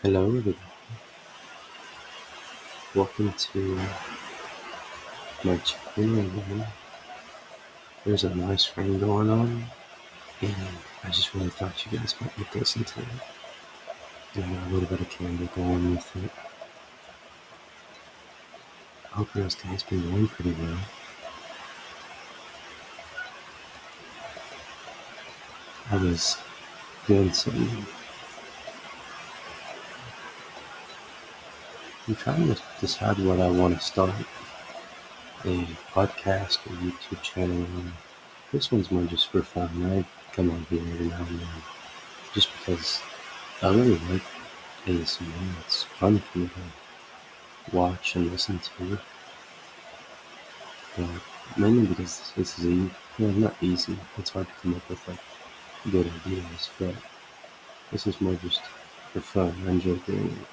Hello, everybody. Welcome to my channel again. There's a nice rain going on, and I just really thought you guys might like to listen to it. There's a little bit of candy going with it. I hope your day's been going pretty well. I was doing some. I'm trying to decide what I want to start a podcast or YouTube channel on. This one's more just for fun. I come on here every now and then just because I really like ASMR. It's fun for me to watch and listen to. But mainly because this is not easy. It's hard to come up with like good ideas, but this is more just for fun. I enjoy doing it.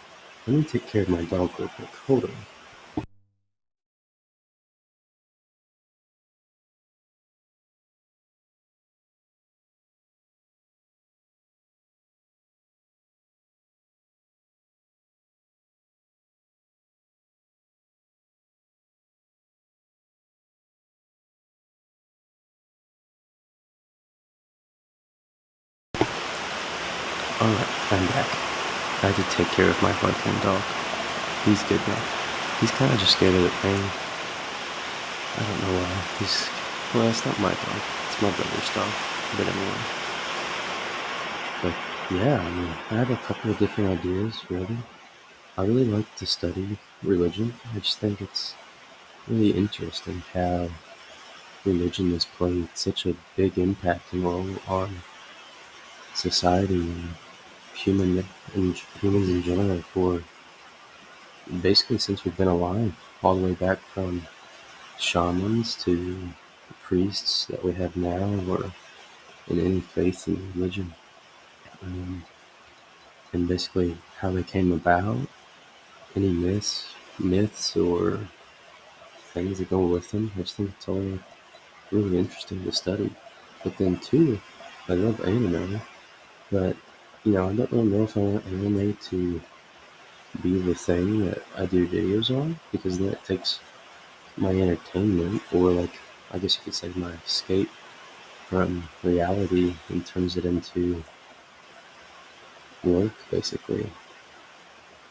Let me take care of my dog real quick. Hold on. Alright, I'm back. I had to take care of my barking dog. He's good now. He's kind of just scared of the pain. I don't know why. Well, it's not my dog. It's my brother's dog. But anyway. But yeah, I mean, I have a couple of different ideas, really. I really like to study religion. I just think it's really interesting how religion has played such a big impacting role on society and human humans in general for basically since we've been alive, all the way back from shamans to priests that we have now, or in any faith and religion, um, and basically how they came about, any myths or things that go with them. I just think it's all really interesting to study. But then too, I love anime. But, I don't really know if I want anime to be the thing that I do videos on, because then it takes my entertainment, or like, I guess you could say my escape from reality, and turns it into work, basically.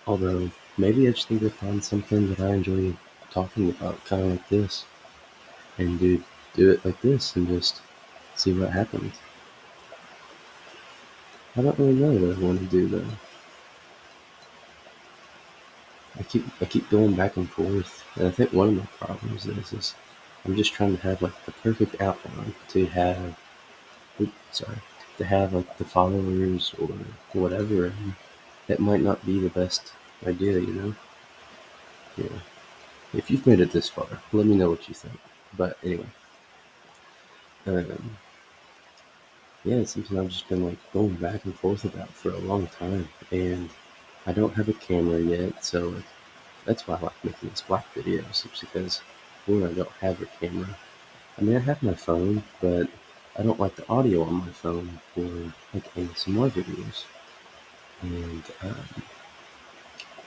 Although, maybe I just need to find something that I enjoy talking about, kind of like this, and do it like this, and just see what happens. I don't really know what I want to do, though. I keep going back and forth, and I think one of my problems is I'm just trying to have like the perfect outline to have, sorry, to have like the followers or whatever, and it might not be the best idea. Yeah. If you've made it this far, let me know what you think. But anyway, um, yeah, it's something I've just been like going back and forth about for a long time, and I don't have a camera yet, so like, that's why I like making these black videos. It's because one, I don't have a camera. I mean, I have my phone, but I don't like the audio on my phone for like ASMR videos, and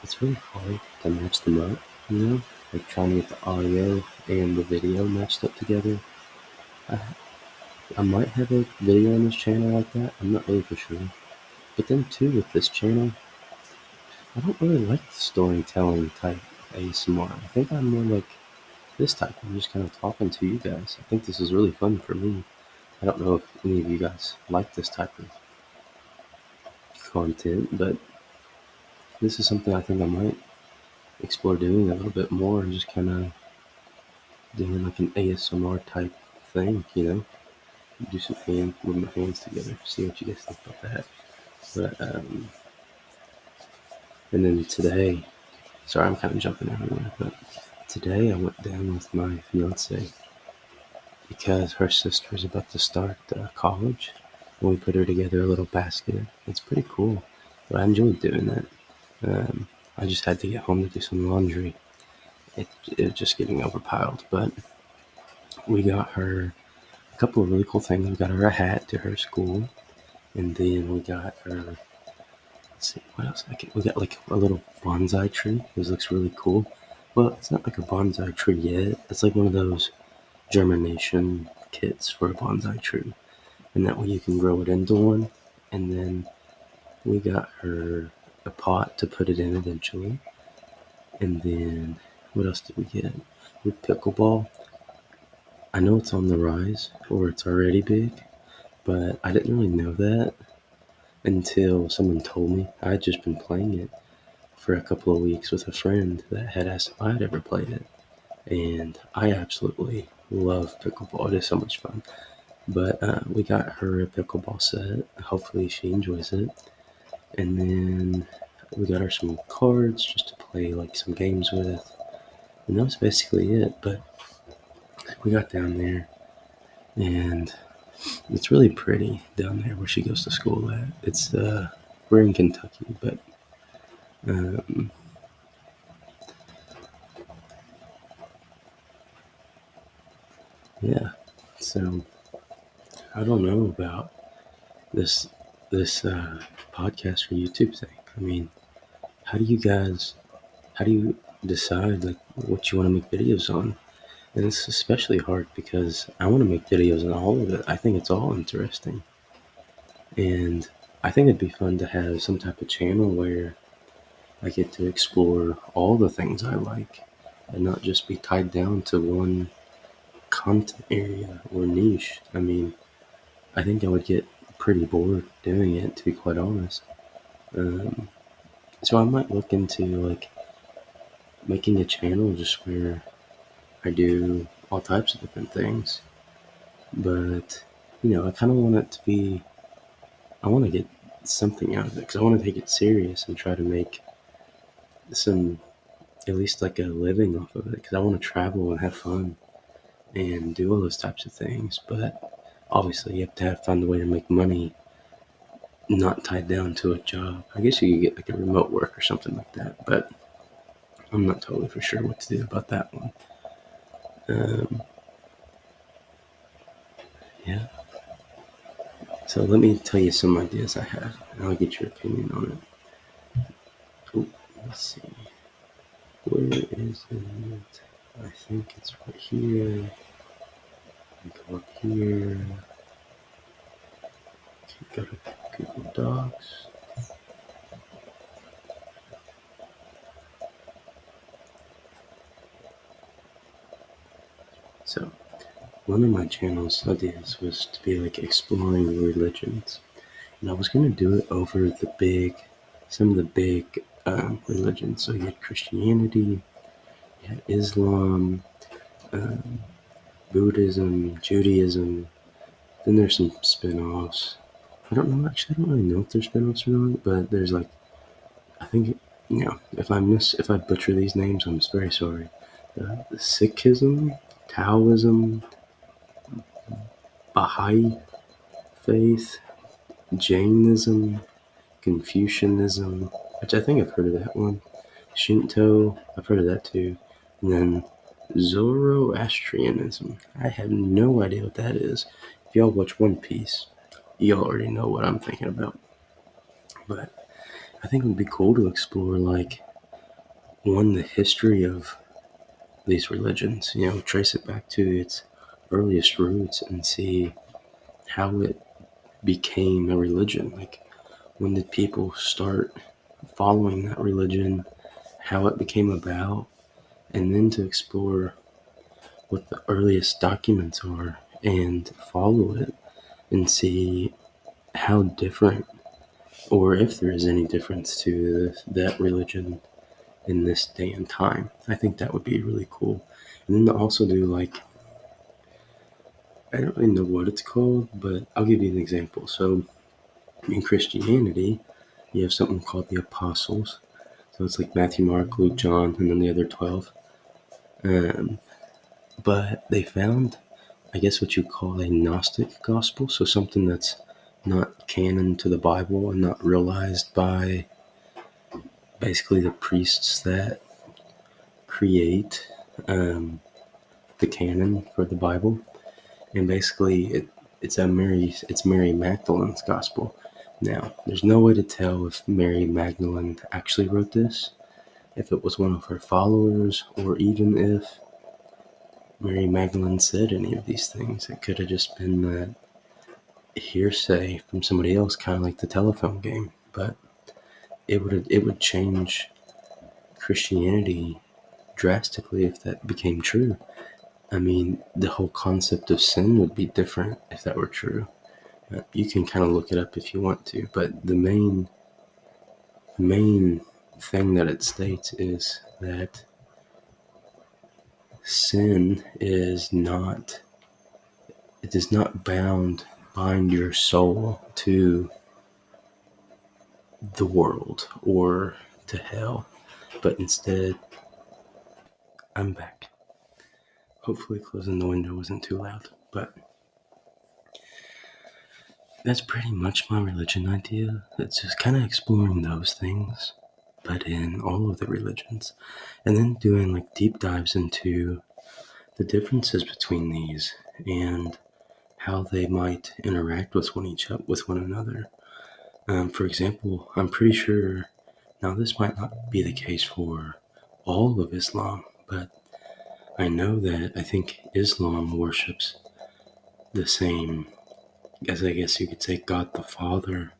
it's really hard to match them up. Like trying to get the audio and the video matched up together. I, I might have a video on this channel like that. I'm not really for sure. But then too, with this channel, I don't really like the storytelling type ASMR. I think I'm more like this type. I'm just kind of talking to you guys. I think this is really fun for me. I don't know if any of you guys like this type of content, but this is something I think I might explore doing a little bit more, and just kind of doing like an ASMR type thing, Do some hand with my hands together, see what you guys think about that. But and then today, sorry, I'm kind of jumping everywhere, but today I went down with my fiance because her sister is about to start college, and we put her together a little basket. It's pretty cool, but I enjoyed doing that. Um, I just had to get home to do some laundry. It was just getting overpiled, but we got her a couple of really cool things. We got her a hat to her school, and then we got her Let's see, what else? We got like a little bonsai tree. This looks really cool. Well, it's not like a bonsai tree yet. It's like one of those germination kits for a bonsai tree. And that way you can grow it into one. And then we got her a pot to put it in eventually. And then what else did we get? With pickleball, I know it's on the rise or it's already big, but I didn't really know that until someone told me. I had just been playing it for a couple of weeks with a friend that had asked if I had ever played it. And I absolutely love pickleball. It is so much fun. But we got her a pickleball set. Hopefully she enjoys it. And then we got her some cards just to play like some games with. And that was basically it. But we got down there and it's really pretty down there where she goes to school at. It's we're in Kentucky, but um, yeah. So I don't know about this this podcast or YouTube thing. I mean, how do you guys? How do you decide like what you want to make videos on? And it's especially hard because I want to make videos on all of it. I think it's all interesting, and I think it'd be fun to have some type of channel where I get to explore all the things I like and not just be tied down to one content area or niche. I mean, I think I would get pretty bored doing it, to be quite honest. Um, so I might look into like making a channel just where I do all types of different things. But, I kind of want it to be, I want to get something out of it because I want to take it serious and try to make some, at least like a living off of it because I want to travel and have fun and do all those types of things. But obviously, you have to find a way to make money not tied down to a job. I guess you could get like a remote work or something like that, but I'm not totally for sure what to do about that one. Um, yeah. So let me tell you some ideas I have, and I'll get your opinion on it. Ooh, let's see. Where is it? I think it's right here. Go up here. Go to Google Docs. So one of my channel's ideas was to be like exploring religions. And I was going to do it over some of the big religions. So you had Christianity, you had Islam, um, Buddhism, Judaism. Then there's some spin-offs. I don't know, actually, I don't really know if there's spin-offs or not, but there's like, I think, if I butcher these names, I'm just very sorry. Sikhism, Taoism, Baha'i faith, Jainism, Confucianism, which I think I've heard of that one. Shinto, I've heard of that too. And then Zoroastrianism. I have no idea what that is. If y'all watch One Piece, y'all already know what I'm thinking about. But I think it would be cool to explore, like, one, the history of these religions, trace it back to its earliest roots and see how it became a religion. Like, when did people start following that religion, how it became about, and then to explore what the earliest documents are and follow it and see how different, or if there is any difference to that religion in this day and time. I think that would be really cool. And then to also do like, I don't really know what it's called, but I'll give you an example. So in Christianity, you have something called the Apostles. So it's like Matthew, Mark, Luke, John, and then the other 12. Um, but they found, I guess, what you call a Gnostic gospel. So something that's not canon to the Bible and not realized by basically the priests that create the canon for the Bible. And basically, it's Mary Magdalene's gospel. Now, there's no way to tell if Mary Magdalene actually wrote this, if it was one of her followers, or even if Mary Magdalene said any of these things. It could have just been that hearsay from somebody else, kind of like the telephone game. But it would change Christianity drastically if that became true. I mean, the whole concept of sin would be different if that were true. You can kind of look it up if you want to, but the main thing that it states is that sin is not, it does not bind your soul to the world or to hell, but instead, I'm back. Hopefully closing the window wasn't too loud, but that's pretty much my religion idea. It's just kind of exploring those things, but in all of the religions, and then doing like deep dives into the differences between these and how they might interact with one another. For example, I'm pretty sure, now this might not be the case for all of Islam, but I know that I think Islam worships the same, as I guess you could say, God the Father,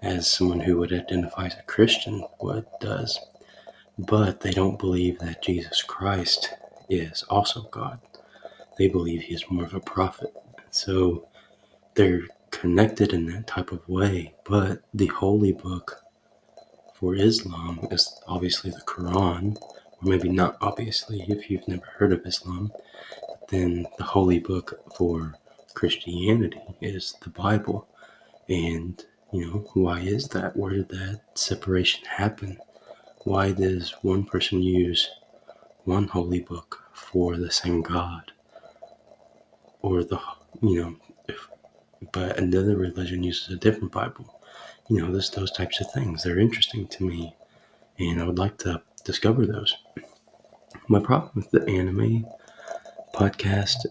as someone who would identify as a Christian does. But they don't believe that Jesus Christ is also God. They believe he is more of a prophet. So they're connected in that type of way. But the holy book for Islam is obviously the Quran, or maybe not obviously if you've never heard of Islam. Then the holy book for Christianity is the Bible. And, why is that? Where did that separation happen? Why does one person use one holy book for the same God? Or but another religion uses a different Bible? Those types of things. They're interesting to me, and I would like to discover those. My problem with the anime podcast,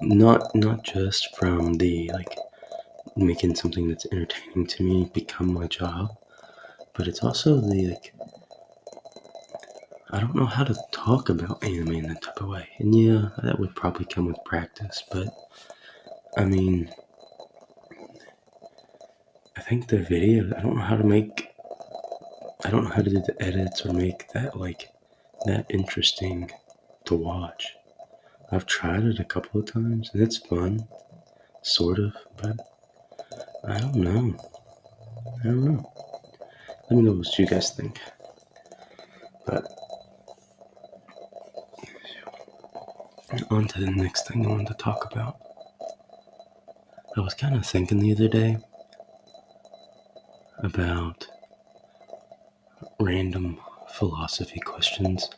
not just from the making something that's entertaining to me become my job, but it's also the I don't know how to talk about anime in that type of way. And yeah, that would probably come with practice, but I mean, I think the video, I don't know how to do the edits or make that that interesting to watch. I've tried it a couple of times and it's fun, sort of, but I don't know. Let me know what you guys think. But on to the next thing I wanted to talk about. I was kind of thinking the other day about random philosophy questions.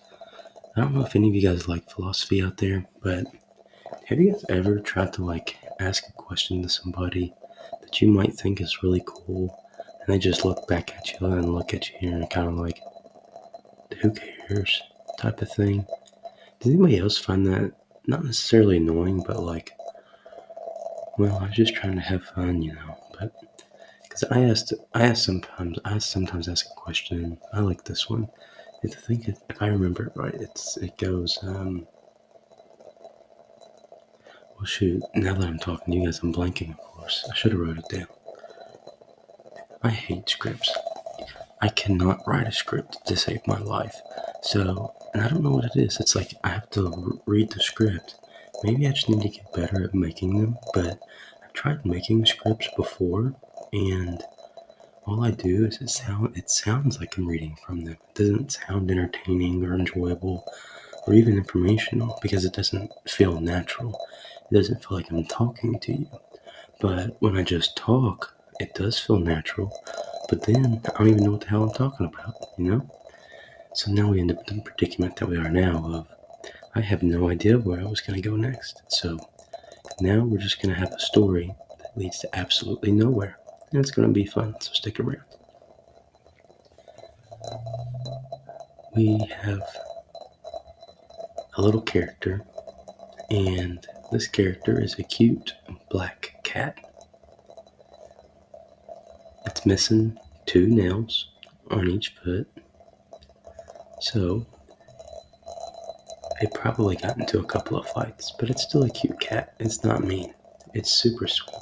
I don't know if any of you guys like philosophy out there, but have you guys ever tried to ask a question to somebody that you might think is really cool, and they just look back at you and look at you and kind of who cares type of thing? Does anybody else find that not necessarily annoying, but well, I was just trying to have fun, But because I sometimes ask a question. I like this one. I think if I remember it right, it goes. Well, shoot. Now that I'm talking to you guys, I'm blanking. Of course, I should have wrote it down. I hate scripts. I cannot write a script to save my life. So, and I don't know what it is. It's I have to read the script. Maybe I just need to get better at making them. But I've tried making scripts before, and all I do is it sounds like I'm reading from them. It doesn't sound entertaining or enjoyable or even informational because it doesn't feel natural. It doesn't feel like I'm talking to you. But when I just talk, it does feel natural. But then I don't even know what the hell I'm talking about, So now we end up in the predicament that we are now of I have no idea where I was going to go next. So now we're just going to have a story that leads to absolutely nowhere. And it's going to be fun, so stick around. We have a little character, and this character is a cute black cat. It's missing 2 nails on each foot. So it probably got into a couple of fights, but it's still a cute cat. It's not mean. It's super sweet.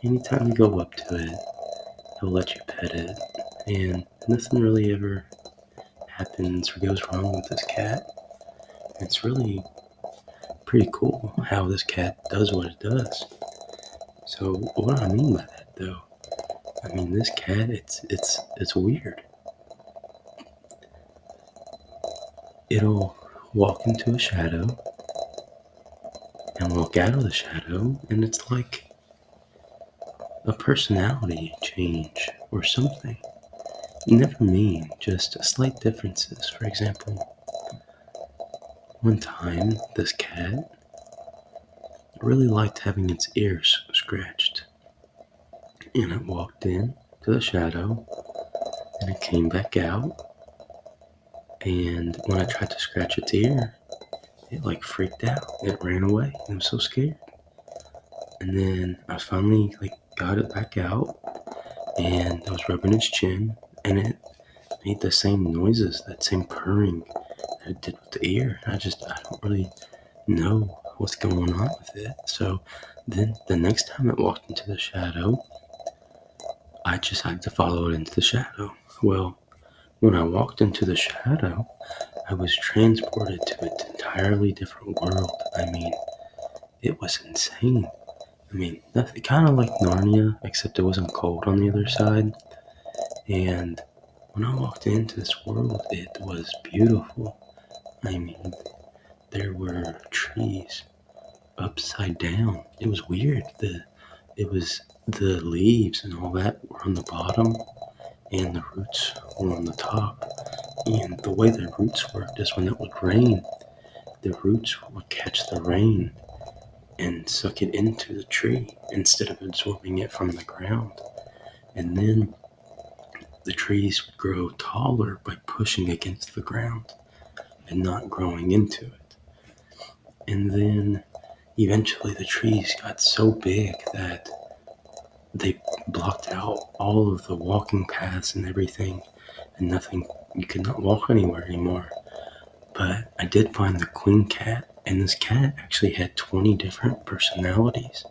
Anytime you go up to it, he'll let you pet it, and nothing really ever happens or goes wrong with this cat. It's really pretty cool how this cat does what it does. So what do I mean by that, though? I mean, this cat, it's weird. It'll walk into a shadow and walk out of the shadow, and it's like a personality change or something. Never mean, just slight differences. For example, one time this cat really liked having its ears scratched, and it walked in to the shadow and it came back out, and when I tried to scratch its ear, it like freaked out. It ran away. It was so scared. And then I finally got it back out, and I was rubbing its chin, and it made the same noises, that same purring that it did with the ear. I don't really know what's going on with it. So then the next time it walked into the shadow, I just had to follow it into the shadow. Well, when I walked into the shadow, I was transported to an entirely different world. I mean, it was insane. I mean, nothing, kind of like Narnia, except it wasn't cold on the other side. And when I walked into this world, it was beautiful. I mean, there were trees upside down. It was weird. The leaves and all that were on the bottom, and the roots were on the top. And the way the roots worked is when it would rain, the roots would catch the rain and suck it into the tree instead of absorbing it from the ground. And then the trees would grow taller by pushing against the ground and not growing into it. And then eventually the trees got so big that they blocked out all of the walking paths and everything, and you could not walk anywhere anymore. But I did find the queen cat, and this cat actually had 20 different personalities,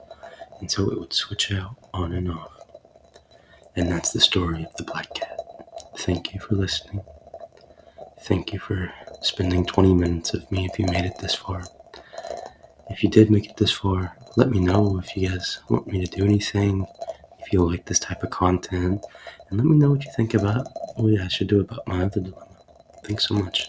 and so it would switch out on and off. And that's the story of the black cat. Thank you for listening. Thank you for spending 20 minutes with me if you made it this far. If you did make it this far, let me know if you guys want me to do anything, if you like this type of content, and let me know what you think about what I should do about my other dilemma. Thanks so much.